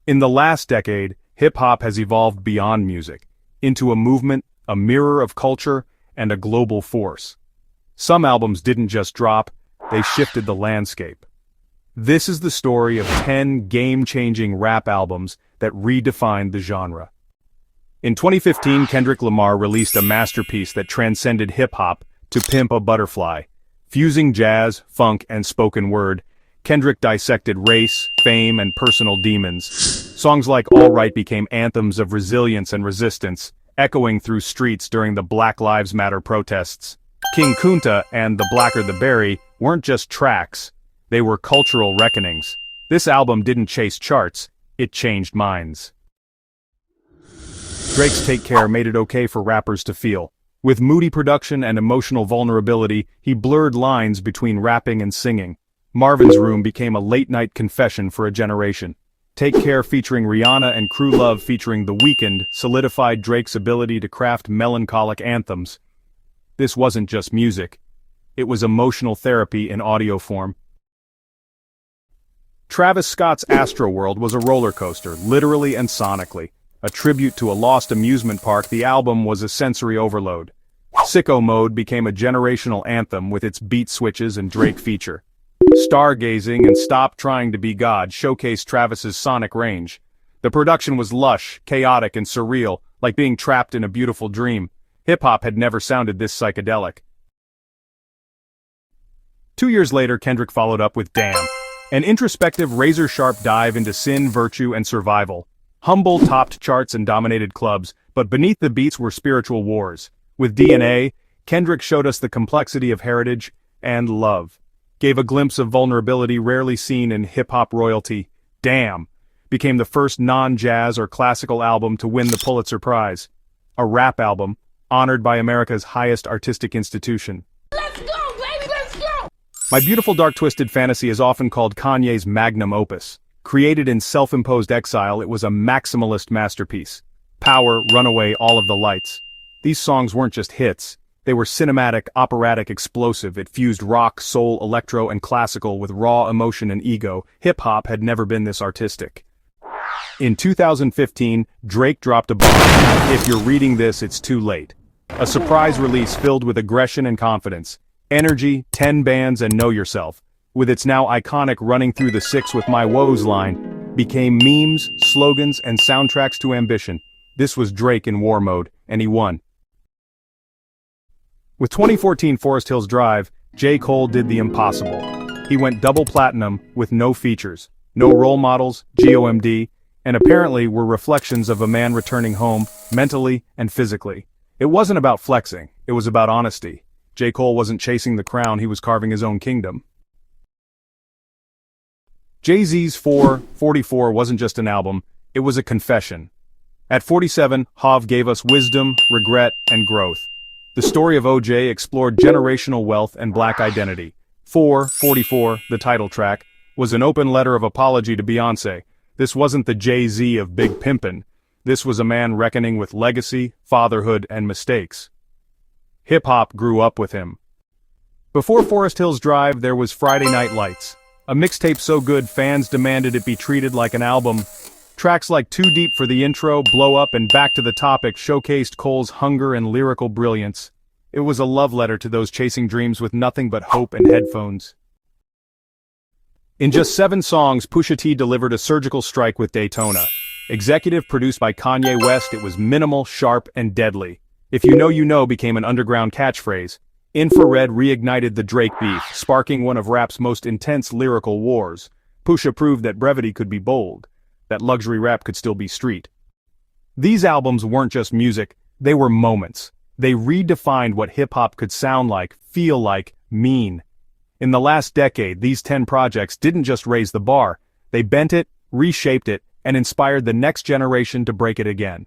In the last decade, hip-hop has evolved beyond music, into a movement, a mirror of culture, and a global force. Some albums didn't just drop, they shifted the landscape. This is the story of 10 game-changing rap albums that redefined the genre. In 2015, Kendrick Lamar released a masterpiece that transcended hip-hop to Pimp a Butterfly. Fusing jazz, funk, and spoken word, Kendrick dissected race, fame, and personal demons. Songs like All Right became anthems of resilience and resistance, echoing through streets during the Black Lives Matter protests. King Kunta and The Blacker the Berry weren't just tracks, they were cultural reckonings. This album didn't chase charts, it changed minds. Drake's Take Care made it okay for rappers to feel. With moody production and emotional vulnerability, he blurred lines between rapping and singing. Marvin's Room became a late-night confession for a generation. Take Care featuring Rihanna and Crew Love featuring The Weeknd solidified Drake's ability to craft melancholic anthems. This wasn't just music. It was emotional therapy in audio form. Travis Scott's Astroworld was a roller coaster, literally and sonically. A tribute to a lost amusement park, the album was a sensory overload. Sicko Mode became a generational anthem with its beat switches and Drake feature. Stargazing and Stop Trying to Be God showcased Travis's sonic range. The production was lush, chaotic, and surreal, like being trapped in a beautiful dream. Hip-hop had never sounded this psychedelic. 2 years later, Kendrick followed up with Damn, an introspective, razor-sharp dive into sin, virtue, and survival. Humble topped charts and dominated clubs, but beneath the beats were spiritual wars. With DNA, Kendrick showed us the complexity of heritage and love. Gave a glimpse of vulnerability rarely seen in hip-hop royalty. Damn became the first non-jazz or classical album to win the Pulitzer Prize. A rap album, honored by America's highest artistic institution. Let's go, baby, let's go! My Beautiful Dark Twisted Fantasy is often called Kanye's magnum opus. Created in self-imposed exile, it was a maximalist masterpiece. Power, Runaway, All of the Lights. These songs weren't just hits. They were cinematic, operatic, explosive. It fused rock, soul, electro, and classical with raw emotion and ego. Hip-hop had never been this artistic. In 2015, Drake dropped a bomb. If you're reading this, it's too late. A surprise release filled with aggression and confidence. Energy, 10 bands, and Know Yourself, with its now iconic Running Through the Six with My Woes line, became memes, slogans, and soundtracks to ambition. This was Drake in war mode, and he won. With 2014 Forest Hills Drive, J. Cole did the impossible. He went double platinum with no features, no role models, GOMD, and apparently were reflections of a man returning home, mentally and physically. It wasn't about flexing, it was about honesty. J. Cole wasn't chasing the crown, he was carving his own kingdom. Jay-Z's 444 wasn't just an album, it was a confession. At 47, Hov gave us wisdom, regret, and growth. The story of OJ explored generational wealth and black identity. 444, the title track, was an open letter of apology to Beyoncé. This wasn't the Jay-Z of Big Pimpin'. This was a man reckoning with legacy, fatherhood, and mistakes. Hip-hop grew up with him. Before Forest Hills Drive, there was Friday Night Lights. A mixtape so good fans demanded it be treated like an album. Tracks like Too Deep for the Intro, Blow Up, and Back to the Topic showcased Cole's hunger and lyrical brilliance. It was a love letter to those chasing dreams with nothing but hope and headphones. In just 7 songs, Pusha T delivered a surgical strike with Daytona. Executive produced by Kanye West, it was minimal, sharp, and deadly. If you know became an underground catchphrase. Infrared reignited the Drake beef, sparking one of rap's most intense lyrical wars. Pusha proved that brevity could be bold, that luxury rap could still be street. These albums weren't just music, they were moments. They redefined what hip-hop could sound like, feel like, mean. In the last decade, these 10 projects didn't just raise the bar, they bent it, reshaped it, and inspired the next generation to break it again.